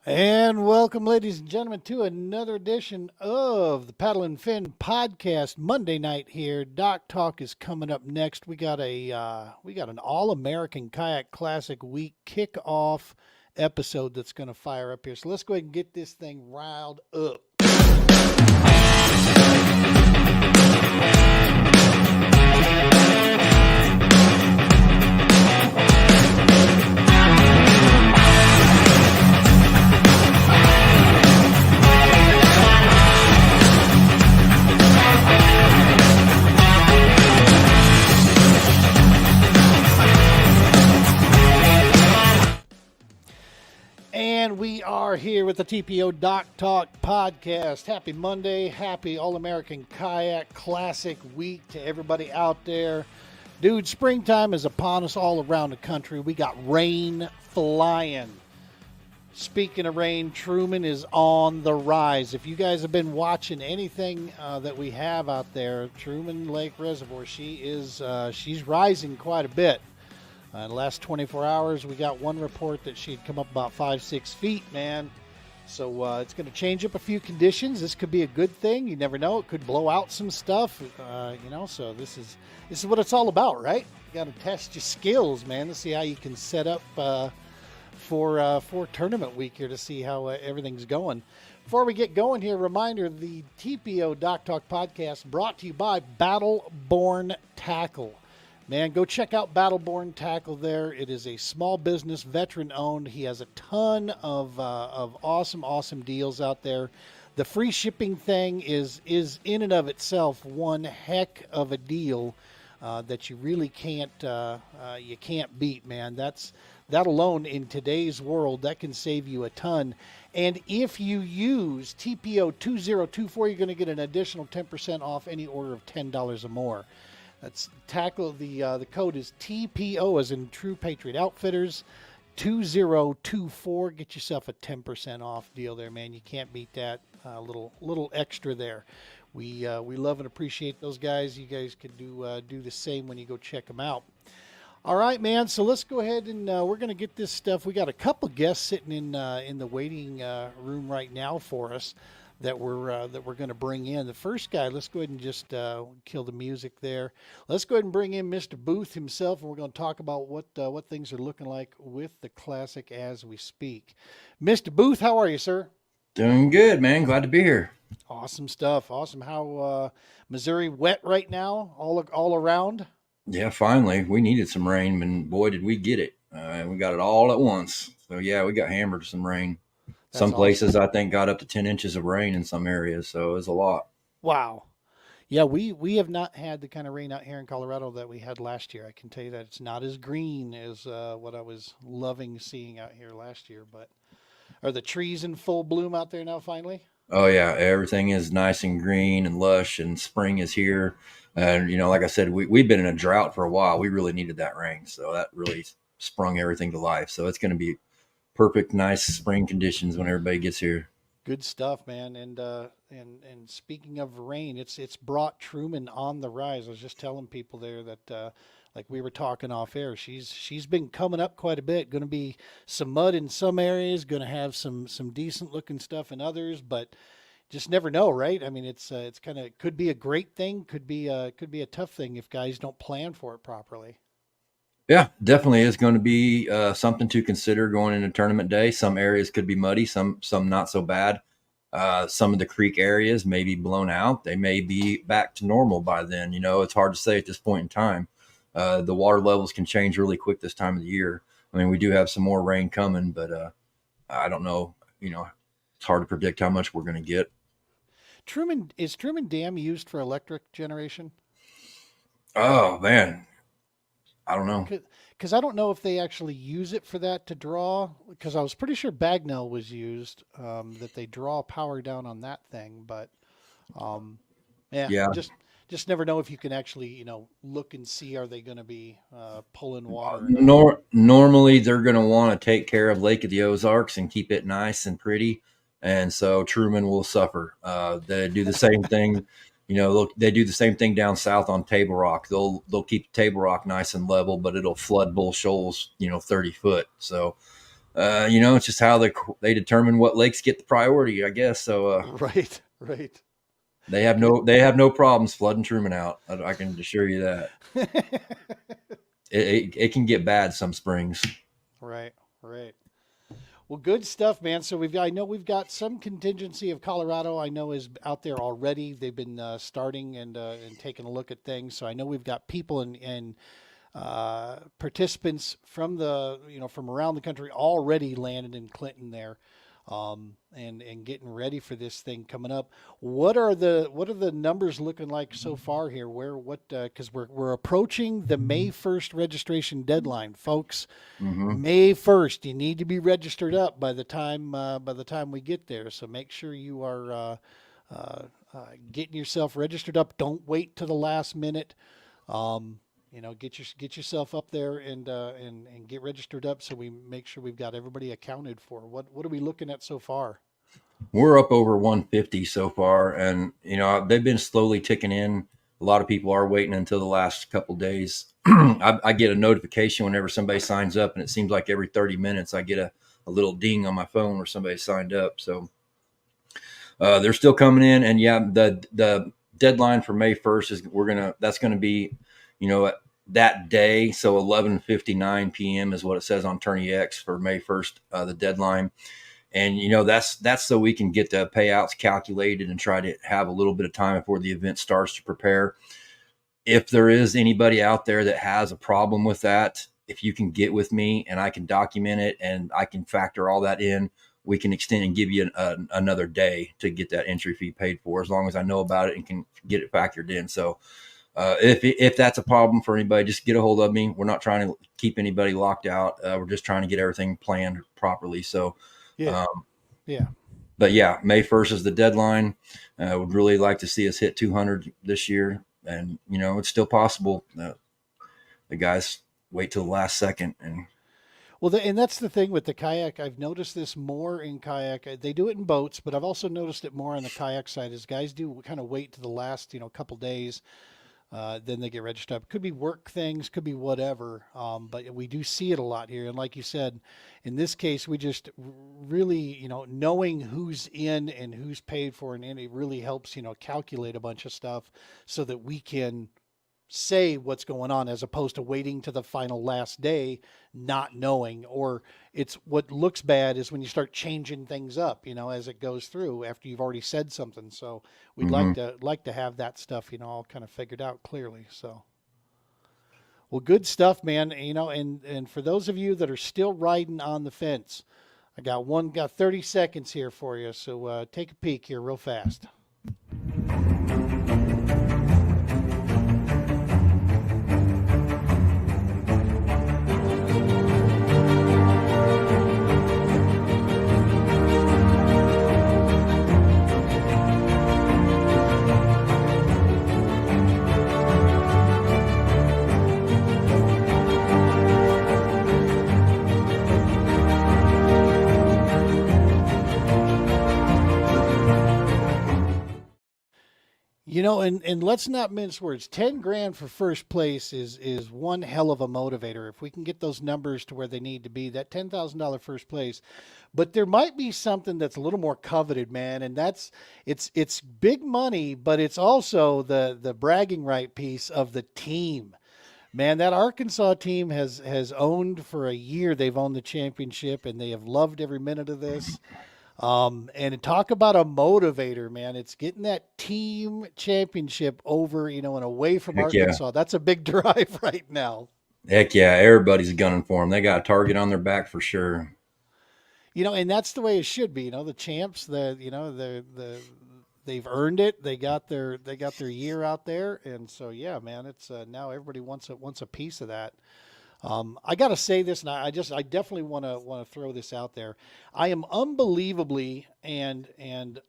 And welcome, ladies and gentlemen, to another edition of the Paddle and Fin podcast. Monday night here. Doc Talk is coming up next. We got an All American Kayak Classic week kickoff episode that's going to fire up here. So let's go ahead and get this thing riled up. And we are here with the TPO Doc Talk podcast. Happy Monday. Happy All American Kayak Classic week to everybody out there. Dude, springtime is upon us all around the country. We got rain flying. Speaking of rain, Truman is on the rise. If you guys have been watching anything that we have out there, Truman Lake Reservoir, she's rising quite a bit. In the last 24 hours, we got one report that she'd come up about 5-6 feet, man. So it's going to change up a few conditions. This could be a good thing. You never know. It could blow out some stuff, So this is what it's all about, right? You got to test your skills, man, to see how you can set up for tournament week here to see how everything's going. Before we get going here, reminder: the TPO Doc Talk podcast brought to you by Battleborn Tackle. Man, go check out Battleborn Tackle there. It is a small business, veteran-owned. He has a ton of awesome deals out there. The free shipping thing is in and of itself one heck of a deal that you really can't beat, man. That alone in today's world, that can save you a ton. And if you use TPO2024, you're going to get an additional 10% off any order of $10 or more. That's tackle. The code is TPO as in True Patriot Outfitters 2024. Get yourself a 10% off deal there, man. You can't beat that. Little extra there. We love and appreciate those guys. You guys can do the same when you go check them out. All right, man. So let's go ahead and we're going to get this stuff. We got a couple guests sitting in the waiting room right now for us that we're going to bring in. The first guy, let's go ahead and just kill the music there. Let's go ahead and bring in Mr. Booth himself, and we're going to talk about what things are looking like with the Classic as we speak. Mr. Booth, how are you, sir? Doing good, man. Glad to be here. Awesome stuff. Awesome. How Missouri wet right now, all around? Yeah, finally. We needed some rain, and boy, did we get it. We got it all at once. So, yeah, we got hammered with some rain. That's some places, awesome. I think, got up to 10 inches of rain in some areas, so it was a lot. Wow. Yeah, we have not had the kind of rain out here in Colorado that we had last year. I can tell you that it's not as green as what I was loving seeing out here last year. But are the trees in full bloom out there now finally? Oh, yeah. Everything is nice and green and lush, and spring is here. And, like I said, we've been in a drought for a while. We really needed that rain, so that really sprung everything to life. So it's going to be perfect, nice spring conditions when everybody gets here. Good stuff, man. And speaking of rain, it's brought Truman on the rise. I was just telling people there that like we were talking off air, she's been coming up quite a bit. Going to be some mud in some areas, going to have some decent looking stuff in others, but just never know, right? I mean, it's kind of could be a great thing, could be a tough thing if guys don't plan for it properly. Yeah, definitely is going to be something to consider going into tournament day. Some areas could be muddy, some not so bad. Some of the creek areas may be blown out. They may be back to normal by then. It's hard to say at this point in time. The water levels can change really quick this time of the year. I mean, we do have some more rain coming, but I don't know. It's hard to predict how much we're going to get. Is Truman Dam used for electric generation? Oh, man. I don't know. Because I don't know if they actually use it for that to draw. Because I was pretty sure Bagnell was used, that they draw power down on that thing. But just never know if you can actually look and see, are they going to be pulling water? Normally they're going to want to take care of Lake of the Ozarks and keep it nice and pretty, and so Truman will suffer. They do the same thing. They do the same thing down south on Table Rock. They'll keep Table Rock nice and level, but it'll flood Bull Shoals, 30 foot. So It's just how they determine what lakes get the priority, I guess. So Right, right. they have no problems flooding Truman out. I can assure you that. It can get bad some springs. Right, right. Well, good stuff, man. So I know we've got some contingency of Colorado. I know is out there already. They've been starting and taking a look at things. So I know we've got people and participants from from around the country already landed in Clinton there, and getting ready for this thing coming up. What are the numbers looking like so far here? Because we're approaching the May 1st registration deadline, folks. Mm-hmm. May 1st, you need to be registered up by the time we get there. So make sure you are getting yourself registered up. Don't wait to the last minute. Um, get yourself up there and get registered up so we make sure we've got everybody accounted for. What are we looking at so far? We're up over 150 so far, and they've been slowly ticking in. A lot of people are waiting until the last couple days. I get a notification whenever somebody signs up, and it seems like every 30 minutes I get a little ding on my phone where somebody signed up. So they're still coming in, and yeah, the deadline for May 1st that's gonna be, that day. So 11:59 p.m. is what it says on Tourney X for May 1st, the deadline. And that's so we can get the payouts calculated and try to have a little bit of time before the event starts to prepare. If there is anybody out there that has a problem with that, if you can get with me and I can document it and I can factor all that in, we can extend and give you another day to get that entry fee paid for, as long as I know about it and can get it factored in. So if that's a problem for anybody, just get a hold of me. We're not trying to keep anybody locked out. We're just trying to get everything planned properly. So, Yeah, yeah. but yeah, May 1st is the deadline. Would really like to see us hit 200 this year. And, it's still possible. The guys wait till the last second. And Well, and that's the thing with the kayak. I've noticed this more in kayak. They do it in boats, but I've also noticed it more on the kayak side. Is guys do kind of wait to the last, couple days, then they get registered up. Could be work things, could be whatever. But we do see it a lot here. And like you said, in this case, we just really, knowing who's in and who's paid for, and it really helps, calculate a bunch of stuff so that we can say what's going on as opposed to waiting to the final last day not knowing. Or it's what looks bad is when you start changing things up, as it goes through after you've already said something. So we'd like to have that stuff, all kind of figured out clearly. So well, good stuff, man. And for those of you that are still riding on the fence, I got 30 seconds here for you. So take a peek here real fast. And let's not mince words. 10 grand for first place is one hell of a motivator. If we can get those numbers to where they need to be, that $10,000 first place. But there might be something that's a little more coveted, man, and it's big money, but it's also the bragging right piece of the team. Man, that Arkansas team has owned for a year. They've owned the championship, and they have loved every minute of this. And talk about a motivator, man. It's getting that team championship over, and away from heck yeah, Arkansas. That's a big drive right now. heck yeah, everybody's gunning for them. They got a target on their back for sure. And that's the way it should be. The champs, they've earned it. They got their year out there, and so yeah, man. It's now everybody wants a piece of that. I got to say this, and I definitely want to throw this out there. I am unbelievably and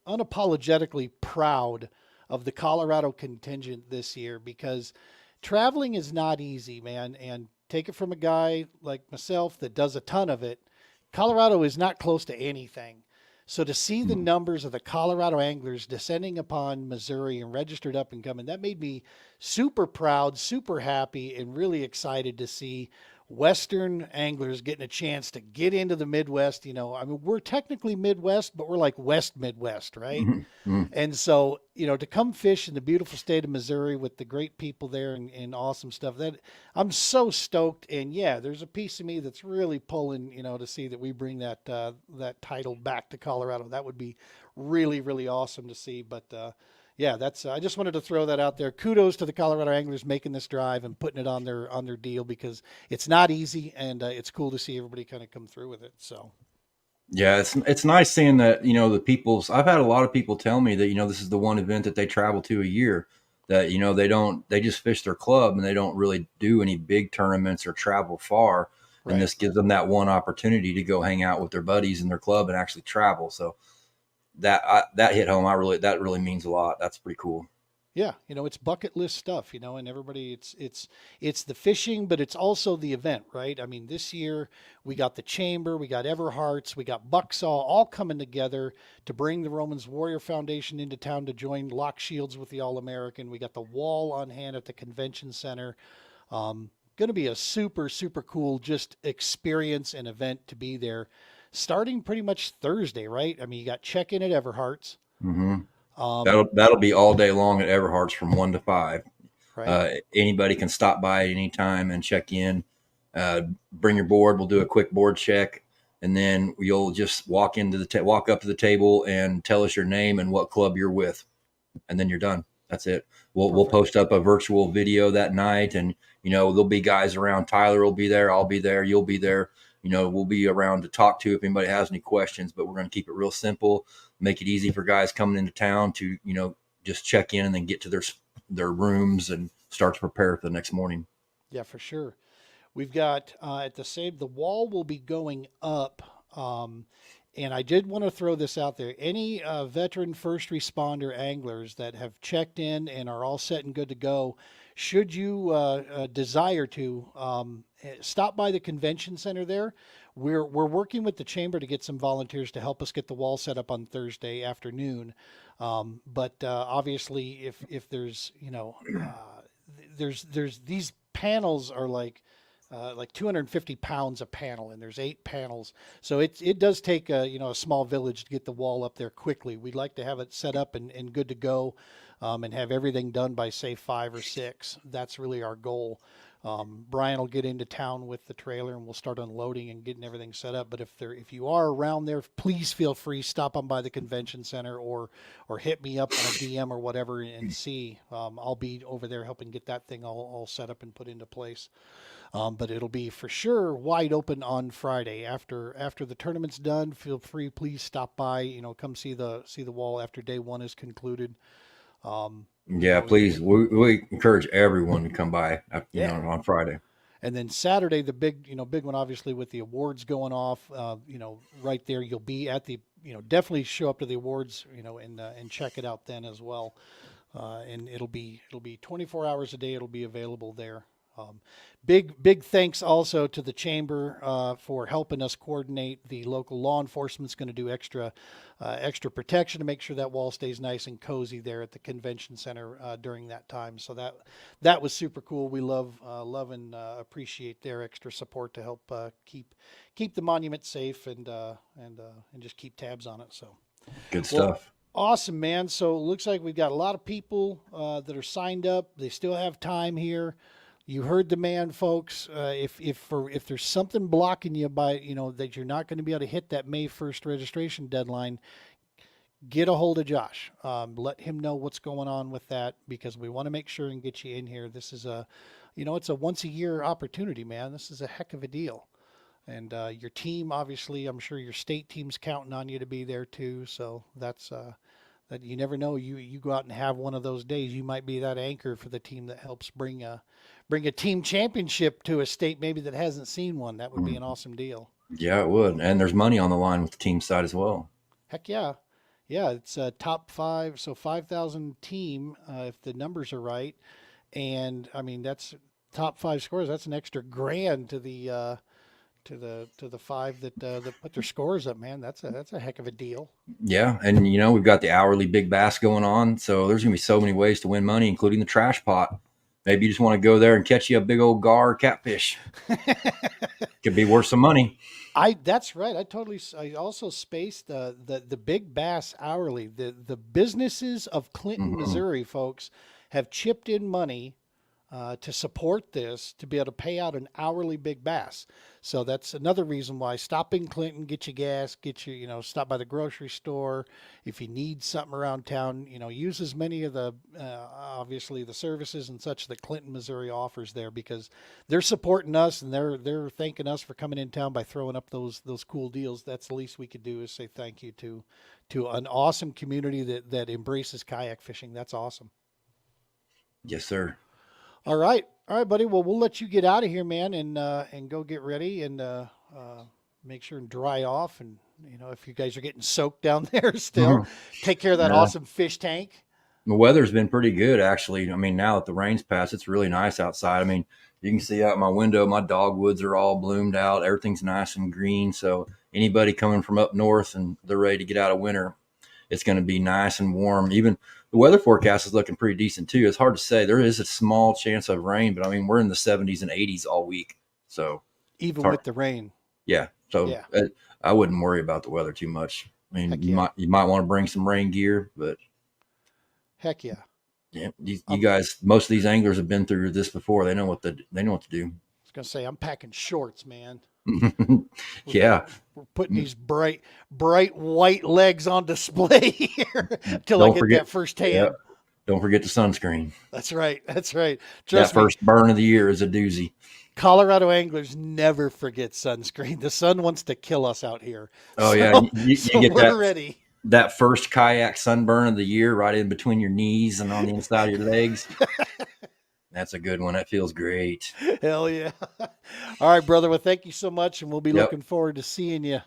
unapologetically proud of the Colorado contingent this year, because traveling is not easy, man. And take it from a guy like myself that does a ton of it. Colorado is not close to anything. So to see the numbers of the Colorado anglers descending upon Missouri and registered up and coming, that made me super proud, super happy, and really excited to see Western anglers getting a chance to get into the Midwest. I mean, we're technically Midwest, but we're like West Midwest, right? Mm-hmm. And so, to come fish in the beautiful state of Missouri with the great people there and awesome stuff, that I'm so stoked. And yeah, there's a piece of me that's really pulling, to see that we bring that title back to Colorado. That would be really, really awesome to see. But yeah, that's I just wanted to throw that out there. Kudos to the Colorado anglers making this drive and putting it on their deal, because it's not easy, and it's cool to see everybody kind of come through with it. So. Yeah, it's nice seeing that, the people's. I've had a lot of people tell me that, this is the one event that they travel to a year, that, they just fish their club and they don't really do any big tournaments or travel far. Right. And this gives them that one opportunity to go hang out with their buddies in their club and actually travel. So that hit home. That really means a lot. That's pretty cool. Yeah, it's bucket list stuff, and everybody, it's the fishing, but it's also the event, right? I mean, this year we got the Chamber, we got Everharts, we got Bucksaw, all coming together to bring the Romans Warrior Foundation into town to join Lock Shields with the All American. We got the wall on hand at the convention center. Going to be a super, super cool just experience and event to be there, starting pretty much Thursday, right? I mean, you got check-in at Everharts. Mm-hmm. That'll be all day long at Everhart's from 1 to 5. Right. Anybody can stop by at any time and check in. Bring your board. We'll do a quick board check, and then you'll just walk up to the table and tell us your name and what club you're with, and then you're done. That's it. We'll post up a virtual video that night, and there'll be guys around. Tyler will be there. I'll be there. You'll be there. We'll be around to talk to if anybody has any questions, but we're going to keep it real simple, make it easy for guys coming into town to, just check in and then get to their rooms and start to prepare for the next morning. Yeah, for sure. We've got the wall will be going up. And I did want to throw this out there. Any veteran first responder anglers that have checked in and are all set and good to go, should you desire to, stop by the convention center there. We're working with the chamber to get some volunteers to help us get the wall set up on Thursday afternoon. But obviously, if there's there's these panels are like 250 pounds a panel, and there's 8 panels. So it does take a small village to get the wall up there quickly. We'd like to have it set up and good to go, and have everything done by say 5 or 6. That's really our goal. Brian will get into town with the trailer and we'll start unloading and getting everything set up. But if you are around there, please feel free, stop on by the convention center or hit me up on a DM or whatever and see. I'll be over there helping get that thing all set up and put into place. But it'll be for sure wide open on Friday after the tournament's done. Feel free, please stop by. Come see the wall after day 1 is concluded. Yeah, please. We encourage everyone to come by, on Friday. And then Saturday, the big one, obviously with the awards going off, right there, you'll be at the, definitely show up to the awards, and check it out then as well. And it'll be 24 hours a day. It'll be available there. Big thanks also to the chamber for helping us coordinate. The local law enforcement's going to do extra protection to make sure that wall stays nice and cozy there at the convention center during that time. So that was super cool. We love and appreciate their extra support to help keep the monument safe and just keep tabs on it. So good stuff. Awesome, man. So it looks like we've got a lot of people that are signed up. They still have time here. You heard the man, folks. If there's something blocking you by, that you're not going to be able to hit that May 1st registration deadline, get a hold of Josh. Let him know what's going on with that, because we want to make sure and get you in here. This is it's a once a year opportunity, man. This is a heck of a deal. And your team, obviously, I'm sure your state team's counting on you to be there too. So that's that you never know. You go out and have one of those days. You might be that anchor for the team that helps bring a team championship to a state maybe that hasn't seen one. That would be an awesome deal. Yeah, it would. And there's money on the line with the team side as well. Heck yeah. Yeah, it's a top 5, so 5,000 team if the numbers are right. And I mean, that's top 5 scores. That's an extra grand to the 5 that put their scores up, man. That's a heck of a deal. Yeah, and we've got the hourly big bass going on, so there's gonna be so many ways to win money, including the trash pot. Maybe you just want to go there and catch you a big old gar or catfish. Could be worth some money. That's right. I also spaced the big bass hourly. The businesses of Clinton, Mm-hmm. Missouri, folks, have chipped in money to support this to be able to pay out an hourly big bass. So that's another reason why stop in Clinton, get you gas, stop by the grocery store. If you need something around town, use as many of the, obviously the services and such that Clinton, Missouri offers there, because they're supporting us and they're thanking us for coming in town by throwing up those cool deals. That's the least we could do is say thank you to an awesome community that embraces kayak fishing. That's awesome. Yes, sir. All right, buddy. Well, we'll let you get out of here, man, and go get ready and make sure and dry off. And if you guys are getting soaked down there still, Mhm. take care of that Yeah. awesome fish tank. The weather's been pretty good, actually. I mean, now that the rain's passed, it's really nice outside. I mean, you can see out my window, my dogwoods are all bloomed out. Everything's nice and green. So anybody coming from up north and they're ready to get out of winter, it's going to be nice and warm. Even the weather forecast is looking pretty decent too. It's hard to say. There is a small chance of rain, but I mean, we're in the 70s and 80s all week. So it's Even hard. with the rain. Yeah. So Yeah. I wouldn't worry about the weather too much. I mean, Heck you yeah. might want to bring some rain gear, but Heck yeah. yeah, you I'm, guys, most of these anglers have been through this before. They know what to do. I was gonna say I'm packing shorts, man. We're Yeah. we're putting these bright white legs on display here till I Don't get forget. that first Yeah. tan. Don't forget the sunscreen. That's right. That's right. That Trust me. first burn of the year is a doozy. Colorado anglers never forget sunscreen. The sun wants to kill us out here. Oh yeah, So, you so get we're ready. that first kayak sunburn of the year right in between your knees and on the inside of your legs. That's a good one. That feels great. Hell yeah. All right, brother. Well, thank you so much. And we'll be Yep. looking forward to seeing you.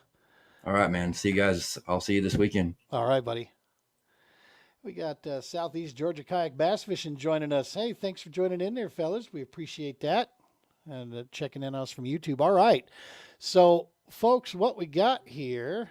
All right, man. See you guys. I'll see you this weekend. All right, buddy. We got Southeast Georgia Kayak Bass Fishing joining us. Hey, thanks for joining in there, fellas. We appreciate that. And checking in on us from YouTube. All right. So, folks, what we got here,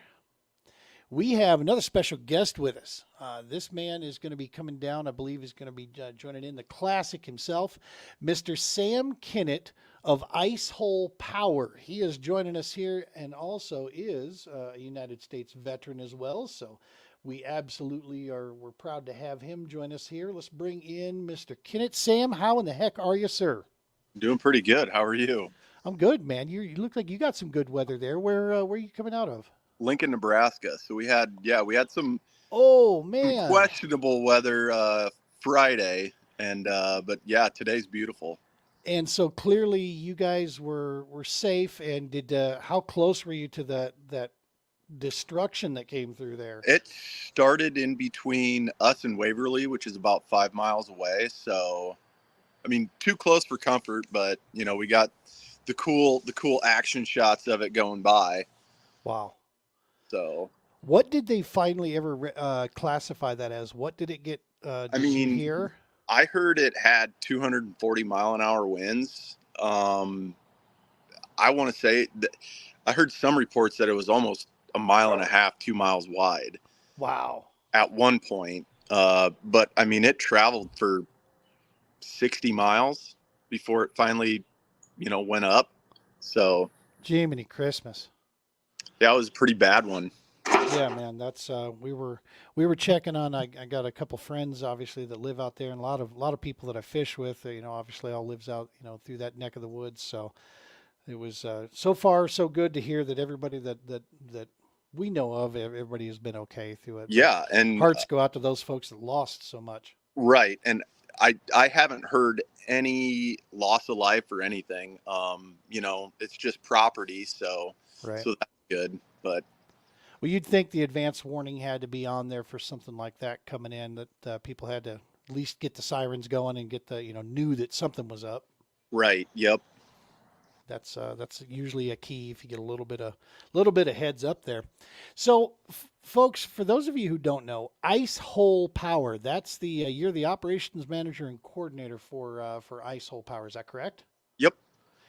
we have another special guest with us. This man is going to be coming down, I believe, is going to be joining in the classic himself, Mr. Sam Kinnett of Ice Hole Power. He is joining us here and also is a United States veteran as well. So we absolutely we're proud to have him join us here. Let's bring in Mr. Kinnett. Sam, how in the heck are you, sir? Doing pretty good. How are you? I'm good, man. You look like you got some good weather there. Where are you coming out of? Lincoln, Nebraska. So we had some Oh man, questionable weather Friday, and but yeah, today's beautiful. and so clearly you guys were safe. And did how close were you to that destruction that came through there? It started in between us and Waverly, which is about 5 miles away. So, I mean, too close for comfort, but we got the cool action shots of it going by. Wow. So, What did they finally ever classify that as? What did it get? Did you hear? I heard it had 240 mile an hour winds. I want to say that I heard some reports that it was almost a mile and a half, 2 miles wide. Wow. At one point. But I mean, it traveled for 60 miles before it finally, went up. So Jiminy Christmas. that was a pretty bad one. Yeah, man. That's we were checking on. I got a couple friends obviously that live out there, and a lot of people that I fish with. Obviously all lives out through that neck of the woods. So it was so far so good to hear that everybody that we know of, everybody has been okay through it. Yeah, and Hearts go out to those folks that lost so much. right, and I haven't heard any loss of life or anything. It's just property, so Right. so that's good. But Well, you'd think the advance warning had to be on there for something like that coming in, that people had to at least get the sirens going and get the knew that something was up. right, yep. That's usually a key if you get a little bit of heads up there. So, folks, for those of you who don't know, Ice Hole Power. That's the you're the operations manager and coordinator for Ice Hole Power. Is that correct? Yep.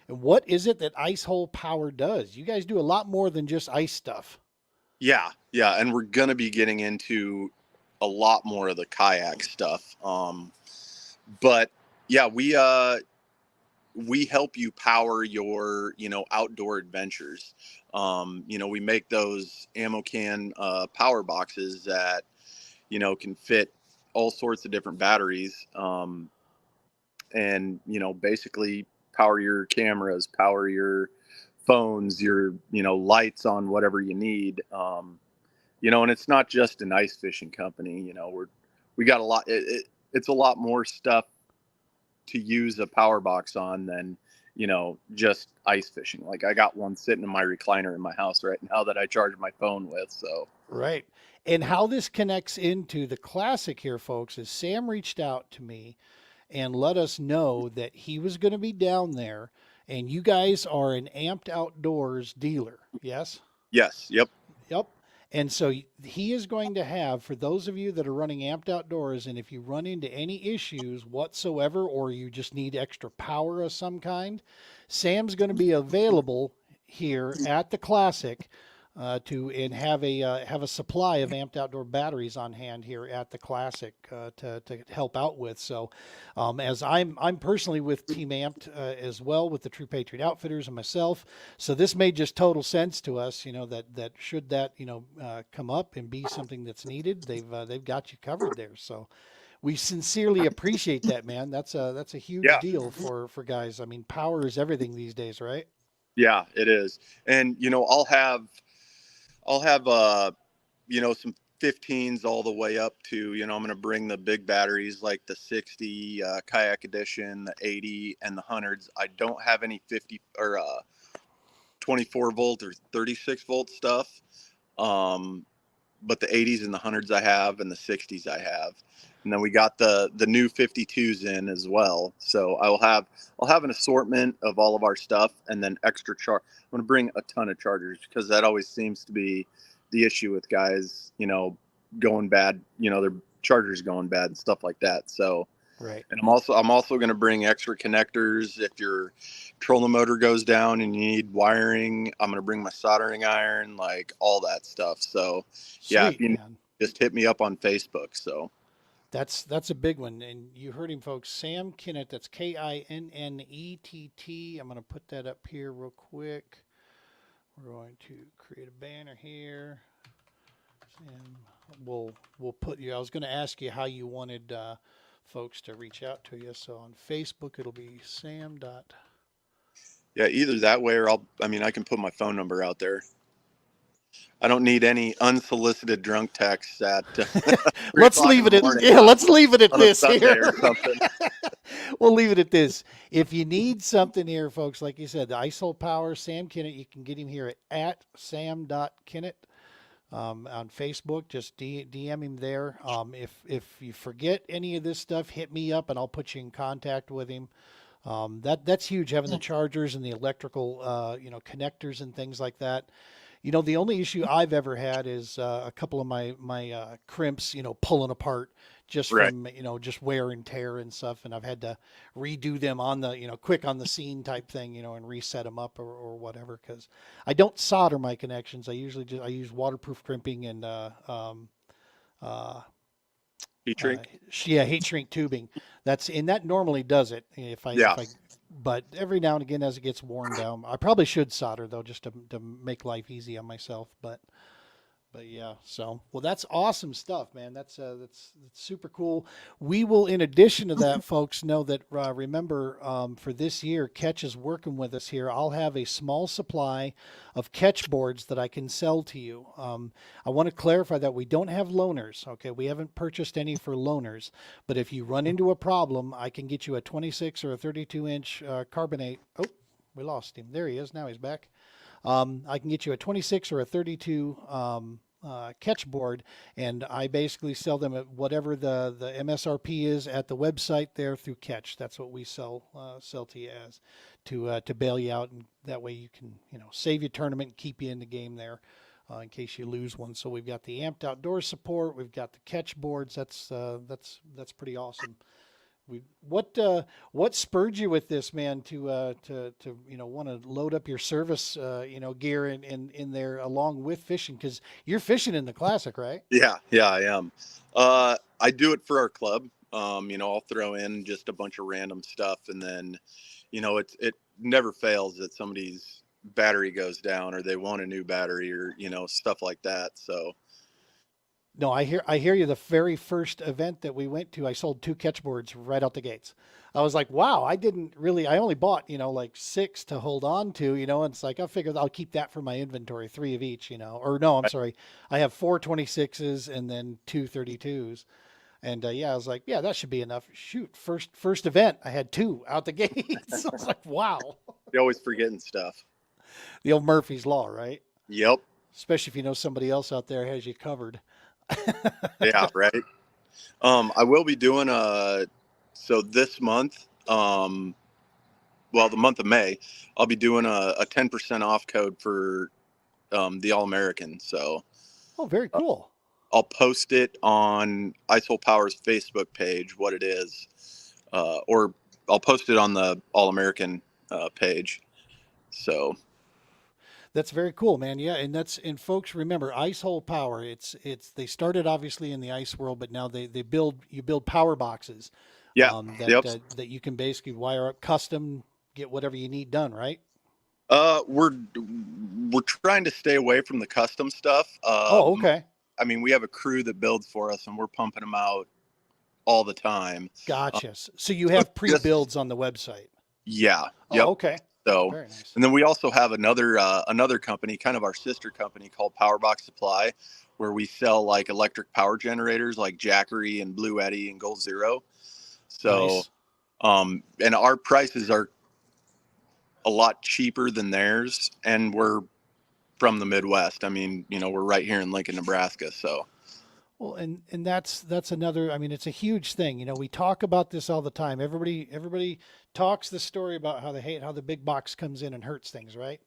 And what is it that Ice Hole Power does? You guys do a lot more than just ice stuff. Yeah, and we're gonna be getting into a lot more of the kayak stuff. But Yeah, we help you power your, outdoor adventures. We make those ammo can power boxes that, can fit all sorts of different batteries. And, basically power your cameras, power your phones, your, lights on whatever you need. And it's not just an ice fishing company, we got a lot, it's a lot more stuff to use a power box on than just ice fishing. Like I got one sitting in my recliner in my house right now that I charge my phone with. So Right. And how this connects into the classic here, folks, is Sam reached out to me and let us know that he was going to be down there, and you guys are an Amped Outdoors dealer. Yes? yes, yep. Yep. And so he is going to have, for those of you that are running Amped Outdoors, and if you run into any issues whatsoever, or you just need extra power of some kind, Sam's going to be available here at the Classic to and have a supply of Amped Outdoor batteries on hand here at the Classic to help out with. So, as I'm personally with Team Amped as well with the True Patriot Outfitters and myself, so this made just total sense to us. That should that come up and be something that's needed, they've got you covered there. So we sincerely appreciate that, man. That's a huge Yeah, deal for guys. I mean, power is everything these days, right? yeah, it is. And I'll have some 15s all the way up to, I'm going to bring the big batteries like the 60 kayak edition, the 80 and the hundreds. I don't have any 50 or 24 volt or 36 volt stuff. But the 80s and the hundreds I have, and the 60s I have. And then we got the new 52s in as well. So I'll have an assortment of all of our stuff, and then extra charge. I'm going to bring a ton of chargers, because that always seems to be the issue with guys, going bad, their chargers going bad and stuff like that. So, Right. and I'm also going to bring extra connectors if your trolling motor goes down and you need wiring. I'm going to bring my soldering iron, like all that stuff. So, yeah, if Sweet, you man. just hit me up on Facebook. So, That's a big one, and you heard him, folks. Sam Kinnett. That's Kinnett. I'm going to put that up here real quick. We're going to create a banner here. Sam, we'll put you. I was going to ask you how you wanted folks to reach out to you. So on Facebook, it'll be Sam. yeah, either that way, or I can put my phone number out there. I don't need any unsolicited drunk texts at Let's 3 o'clock leave in it the at morning let's leave it at on a this Sunday here. or something. We'll leave it at this. If you need something here, folks, like you said, the ISO Power, Sam Kinnett, you can get him here at sam.kinnett on Facebook. Just DM him there. If you forget any of this stuff, hit me up and I'll put you in contact with him. That's huge, having the chargers and the electrical connectors and things like that. The only issue I've ever had is a couple of my crimps, pulling apart just Right. from just wear and tear and stuff, and I've had to redo them on the quick on the scene type thing, and reset them up or whatever, because I don't solder my connections. I usually I use waterproof crimping and uh, Heat shrink. heat shrink tubing. That normally does it. Yeah. But every now and again, as it gets worn down, I probably should solder though, just to make life easy on myself. But yeah, so well, that's awesome stuff, man. That's super cool. We will, in addition to that, folks, know that remember for this year, Catch is working with us here. I'll have a small supply of catch boards that I can sell to you. I want to clarify that we don't have loaners. Okay, we haven't purchased any for loaners, but if you run into a problem, I can get you a 26 or a 32-inch carbonate. Oh, we lost him. There he is. Now he's back. I can get you a 26 or a 32 catch board, and I basically sell them at whatever the MSRP is at the website there through Catch. That's what we sell to you as to bail you out, and that way you can save your tournament and keep you in the game there in case you lose one. So we've got the Amped Outdoor support, we've got the catch boards. That's pretty awesome. What spurred you with this, man, to want to load up your service gear in there along with fishing, because you're fishing in the Classic, right? Yeah, I am. I do it for our club. I'll throw in just a bunch of random stuff, and then, it never fails that somebody's battery goes down or they want a new battery or, stuff like that. So No, I hear you. The very first event that we went to, I sold 2 catchboards right out the gates. I was like, wow, I only bought, like 6 to hold on to, and it's like, I figured I'll keep that for my inventory, 3 of each, or no, I'm sorry. I have 4 26s and then 2 32s. And yeah, I was like, yeah, that should be enough. Shoot, first event, I had 2 out the gates. I was like, wow. you're always forgetting stuff. The old Murphy's Law, right? Yep. Especially if you know somebody else out there has you covered. Yeah. Right. I will be doing so this month, the month of May, I'll be doing a 10% off code for the All American. So Oh, very cool. I'll post it on ISOL Power's Facebook page, what it is, or I'll post it on the All American page. So That's very cool, man. Yeah, and folks remember Ice Hole Power. They started obviously in the ice world, but now you build power boxes, yeah, yep. that you can basically wire up custom, get whatever you need done, right? We're trying to stay away from the custom stuff. Oh, okay. I mean, we have a crew that builds for us, and we're pumping them out all the time. Gotcha. So you have pre-builds on the website. Yeah. Oh, yep. okay. So, very nice. And then we also have another company, kind of our sister company, called Powerbox Supply, where we sell like electric power generators like Jackery and Blue Eddy and Gold Zero. So, nice. And our prices are a lot cheaper than theirs, and we're from the Midwest. I mean, we're right here in Lincoln, Nebraska. So, well, and that's another. I mean, it's a huge thing. We talk about this all the time. Everybody talks the story about how they hate how the big box comes in and hurts things, right?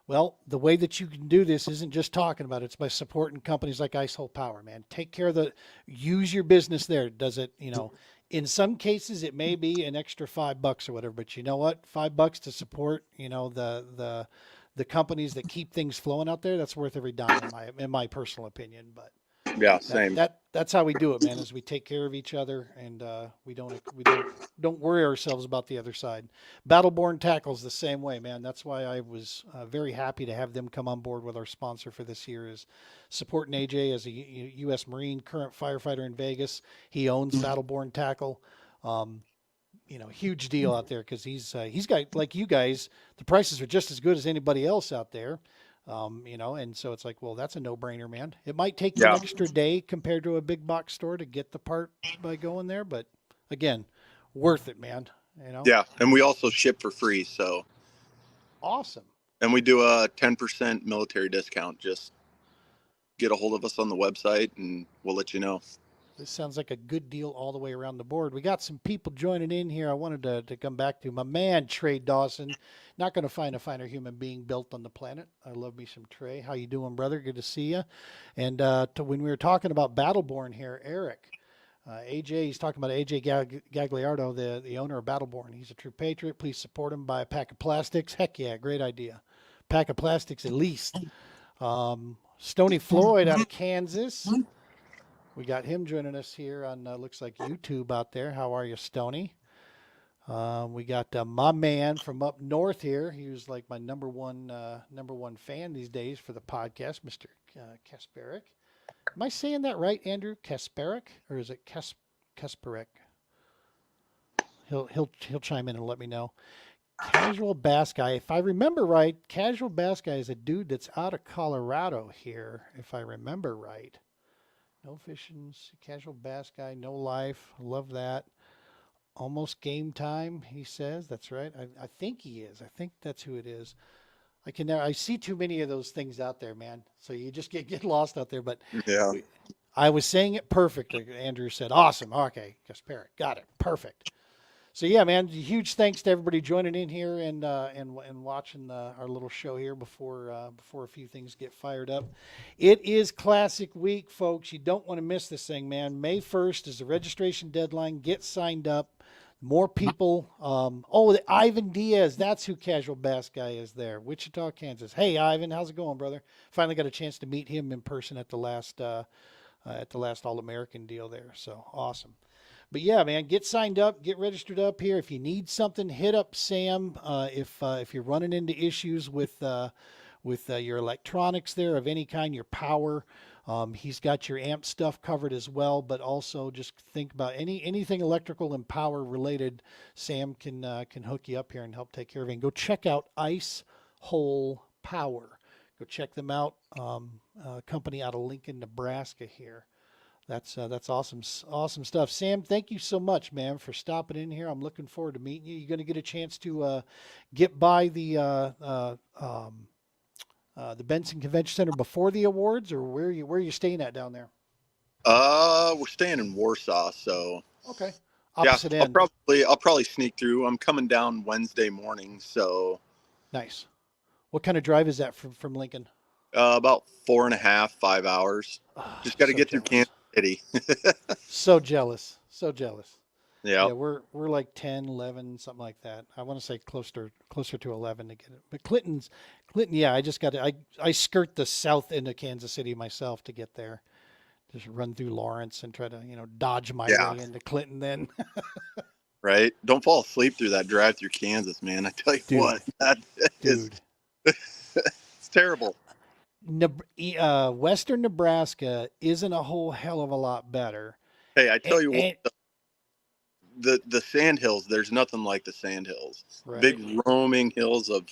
Well, the way that you can do this isn't just talking about it. It's by supporting companies like Ice Hole Power, man. Take care of use your business there. Does it, in some cases it may be an extra $5 or whatever, but you know what? $5 to support, the companies that keep things flowing out there, that's worth every dime in my personal opinion. But yeah, same. That's how we do it, man. Is we take care of each other, and we don't worry ourselves about the other side. Battleborn Tackle's the same way, man. That's why I was very happy to have them come on board with our sponsor for this year. Is supporting AJ as a U.S. Marine, current firefighter in Vegas. He owns Battleborn Tackle. Huge deal out there because he's got, like you guys, the prices are just as good as anybody else out there. And so it's like, well, that's a no-brainer, man. It might take you an extra day compared to a big box store to get the part by going there, but again, worth it, man. Yeah, and we also ship for free, so awesome. And we do a 10% military discount. Just get a hold of us on the website, and we'll let you know. This sounds like a good deal all the way around the board. We got some people joining in here. I wanted to come back to my man, Trey Dawson. Not going to find a finer human being built on the planet. I love me some Trey. How you doing, brother? Good to see you. And when we were talking about Battleborn here, Eric, AJ, he's talking about AJ Gagliardo, the owner of Battleborn. He's a true patriot. Please support him. Buy a pack of plastics. Heck yeah, great idea. Pack of plastics at least. Stony Floyd out of Kansas. We got him joining us here on looks like YouTube out there. How are you, Stony? We got my man from up north here. He was like my number one fan these days for the podcast, Mr. Kasperek. Am I saying that right, Andrew? Kasperek, or is it Kasperek? He'll chime in and let me know. Casual Bass Guy. If I remember right, Casual Bass Guy is a dude that's out of Colorado here. If I remember right. No fishing, Casual Bass Guy, no life. Love that. Almost game time, he says. That's right. I think he is. I think that's who it is. I see too many of those things out there, man. So you just get lost out there. But yeah, I was saying it perfect. Andrew said, awesome. Okay, Kasperek. Got it. Perfect. So yeah, man, huge thanks to everybody joining in here and watching our little show here before a few things get fired up. It is Classic Week, folks. You don't want to miss this thing, man. May 1st is the registration deadline. Get signed up. More people. Ivan Diaz. That's who Casual Bass Guy is there. Wichita, Kansas. Hey, Ivan, how's it going, brother? Finally got a chance to meet him in person at the last All American deal there. So awesome. But yeah, man, get signed up, get registered up here. If you need something, hit up Sam. If you're running into issues with your electronics there of any kind, your power, he's got your amp stuff covered as well. But also just think about anything electrical and power related. Sam can hook you up here and help take care of it. And go check out Ice Hole Power. Go check them out. Company out of Lincoln, Nebraska here. That's awesome stuff. Sam, thank you so much, man, for stopping in here. I'm looking forward to meeting you. You're going to get a chance to get by the Benson Convention Center before the awards, or where are you staying at down there? We're staying in Warsaw, so Okay, yeah, opposite end. I'll probably sneak through. I'm coming down Wednesday morning, so Nice. What kind of drive is that from Lincoln? about 4.5, 5 hours. Just got to So get through jealous. Kansas City. So jealous. So jealous. Yeah. Yeah, we're like 10, 11, something like that. I want to say closer to 11 to get it. But Clinton, yeah, I just got to, I skirt the south end of Kansas City myself to get there. Just run through Lawrence and try to, dodge my Yeah. way into Clinton then. Right. Don't fall asleep through that drive through Kansas, man. I tell you Dude. what, that is Dude. it's terrible. Western Nebraska isn't a whole hell of a lot better. Hey, I tell you And, what, the sand hills, there's nothing like the sand hills. right. Big roaming hills of,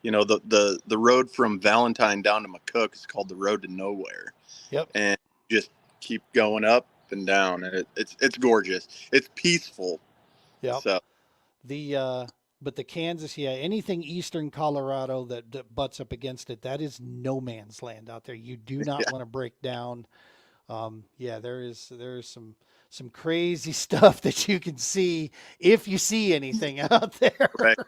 the road from Valentine down to McCook is called the Road to Nowhere. Yep. And just keep going up and down, and it's gorgeous. It's peaceful. Yep. So But the Kansas, yeah, anything eastern Colorado that butts up against it, that is no man's land out there. You do not want to break down. Yeah, there is some crazy stuff that you can see if you see anything out there. right.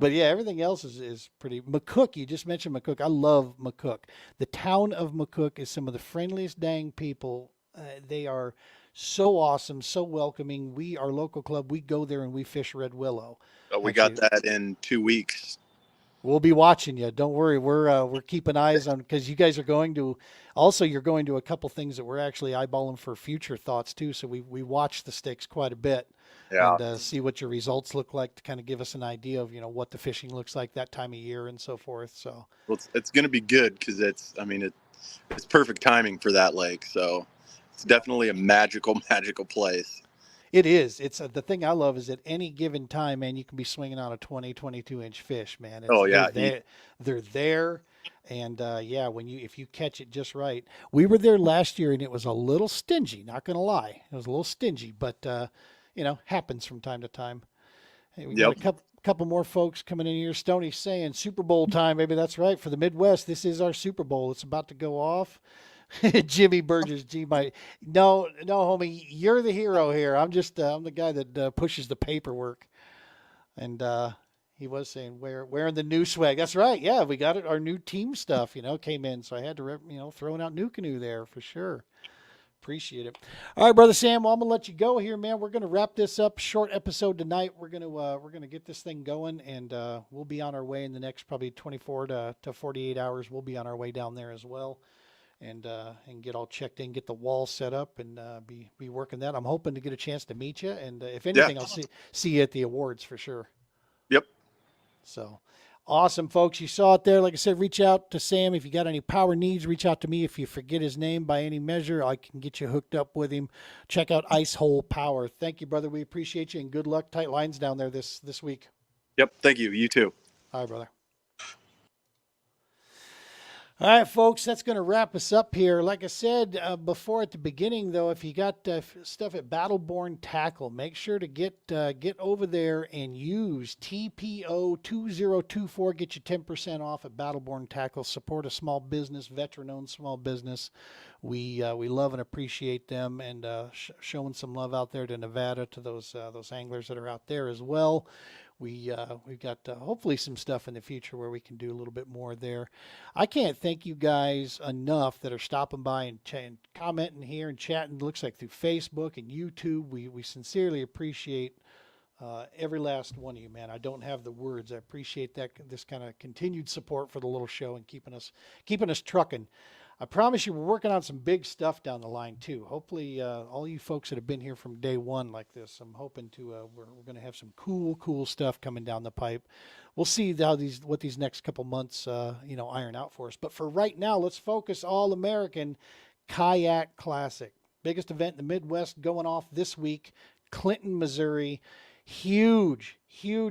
But yeah, everything else is pretty. McCook, you just mentioned McCook. I love McCook. The town of McCook is some of the friendliest dang people. They are so awesome, so welcoming. Our local club, we go there and we fish red willow. We got that in 2 weeks. We'll be watching you. Don't worry. We're keeping eyes on, because you guys are going to. Also, you're going to a couple things that we're actually eyeballing for future thoughts too. So we watch the sticks quite a bit. Yeah. And see what your results look like to kind of give us an idea of what the fishing looks like that time of year and so forth. So Well, it's going to be good because it's perfect timing for that lake. So it's definitely a magical place. it is. It's the thing I love is at any given time, man, you can be swinging on a 20, 22-inch fish, man. They're there. And yeah, if you catch it just right. We were there last year and it was a little stingy, not going to lie. It was a little stingy, but happens from time to time. Hey, we got a couple more folks coming in here. Stoney's saying Super Bowl time. Maybe that's right. For the Midwest, this is our Super Bowl. It's about to go off. Jimmy Burgess, no, homie, you're the hero here. I'm the guy that pushes the paperwork. And he was saying wearing the new swag. That's right. Yeah, we got it. Our new team stuff, came in. So I had to, throwing out New Canoe there for sure. Appreciate it. All right, Brother Sam. Well, I'm gonna let you go here, man. We're gonna wrap this up. Short episode tonight. We're gonna get this thing going, and we'll be on our way in the next probably 24 to 48 hours. We'll be on our way down there as well, and get all checked in, get the wall set up, and be working that. I'm hoping to get a chance to meet you, and if anything, I'll see you at the awards for sure. Yep. So. Awesome, folks. You saw it there. Like I said, reach out to Sam. If you got any power needs, reach out to me. If you forget his name by any measure, I can get you hooked up with him. Check out Ice Hole Power. Thank you, brother. We appreciate you, and good luck. Tight lines down there this week. Yep. Thank you. You too. All right, brother. All right, folks, that's going to wrap us up here. Like I said before at the beginning, though, if you got stuff at Battleborn Tackle, make sure to get over there and use TPO 2024. Get you 10% off at Battleborn Tackle. Support a small business, veteran-owned small business. We love and appreciate them, and showing some love out there to Nevada, to those anglers that are out there as well. We've got hopefully some stuff in the future where we can do a little bit more there. I can't thank you guys enough that are stopping by and commenting here and chatting. It looks like through Facebook and YouTube. We sincerely appreciate every last one of you, man. I don't have the words. I appreciate this kind of continued support for the little show and keeping us trucking. I promise you, we're working on some big stuff down the line too. Hopefully, all you folks that have been here from day one like this, I'm hoping to. We're going to have some cool stuff coming down the pipe. We'll see what these next couple months, iron out for us. But for right now, let's focus All American Kayak Classic, biggest event in the Midwest going off this week, Clinton, Missouri. Huge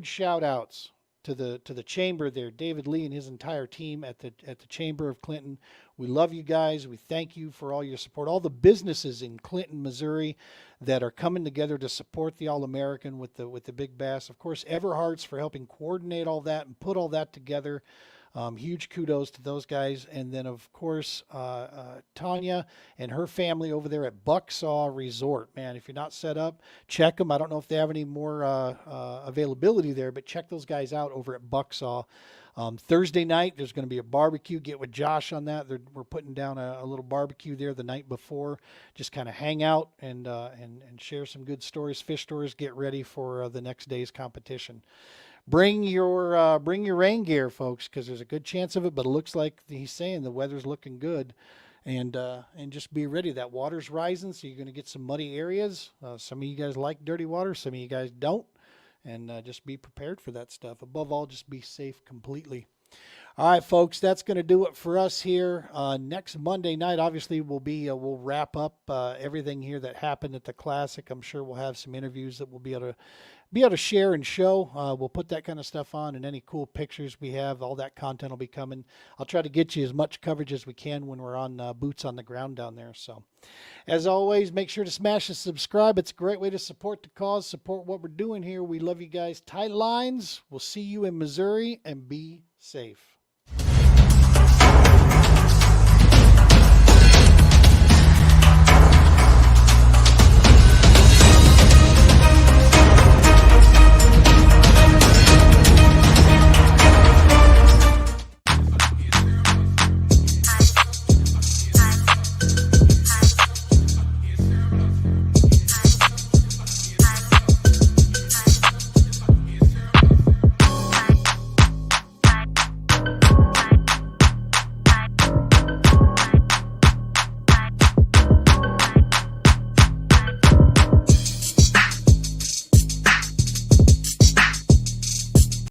shout outs to the chamber there, David Lee and his entire team at the Chamber of Clinton. We love you guys. We thank you for all your support. All the businesses in Clinton, Missouri that are coming together to support the All American with the big bass. Of course, Everhart's for helping coordinate all that and put all that together. Huge kudos to those guys. And then, of course, Tanya and her family over there at Bucksaw Resort. Man, if you're not set up, check them. I don't know if they have any more availability there, but check those guys out over at Bucksaw. Thursday night, there's going to be a barbecue. Get with Josh on that. We're putting down a little barbecue there the night before. Just kind of hang out and share some good stories, fish stories. Get ready for the next day's competition. Bring your rain gear, folks, because there's a good chance of it. But it looks like he's saying the weather's looking good, and just be ready. That water's rising, so you're going to get some muddy areas. Some of you guys like dirty water, some of you guys don't, and just be prepared for that stuff. Above all, just be safe completely. All right, folks, that's going to do it for us here. Next Monday night, obviously, we'll wrap up everything here that happened at the Classic. I'm sure we'll have some interviews that we'll be able to share and show. We'll put that kind of stuff on, and any cool pictures we have, all that content will be coming. I'll try to get you as much coverage as we can when we're on boots on the ground down there. So, as always, make sure to smash the subscribe. It's a great way to support the cause, support what we're doing here. We love you guys. Tight lines. We'll see you in Missouri, and be safe.